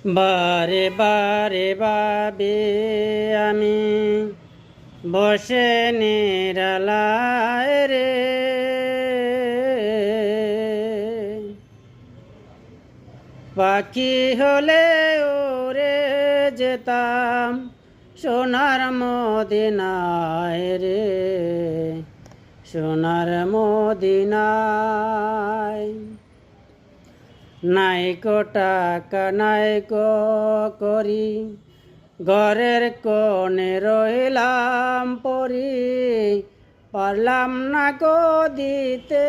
বারে বারে ভাবি আমি বসে নিরালায় রে, পাখি হলে উড়ে যেতাম সোনার মদিনায় রে, সোনার মদিনায়। নাইকো টাকা নাইকো করি, ঘরের কোণে রইলাম পরি, পারলাম না গো দিতে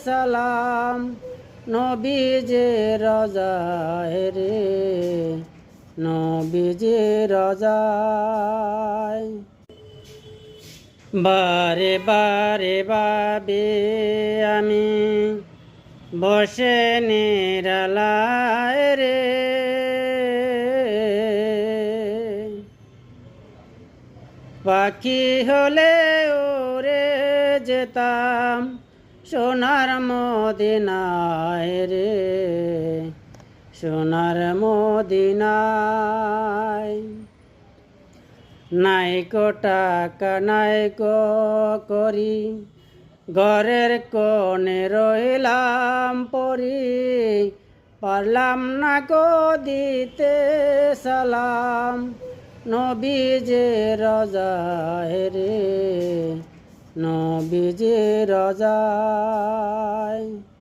সালাম নবীজে রজায় রে, নবীজে রজায়। বারে বারে ভাবি আমি বসে নিরালায় রে, পাখি হলে উড়ে যেতাম সোনার মদিনায় রে, সোনার মদিনায়। নাইকো টাকা নাইকো করি, ঘরের কোণে রইলাম পরি, পারলাম না গো দিতে সালাম নবীজে রজায় রে, নবীজে রজায়।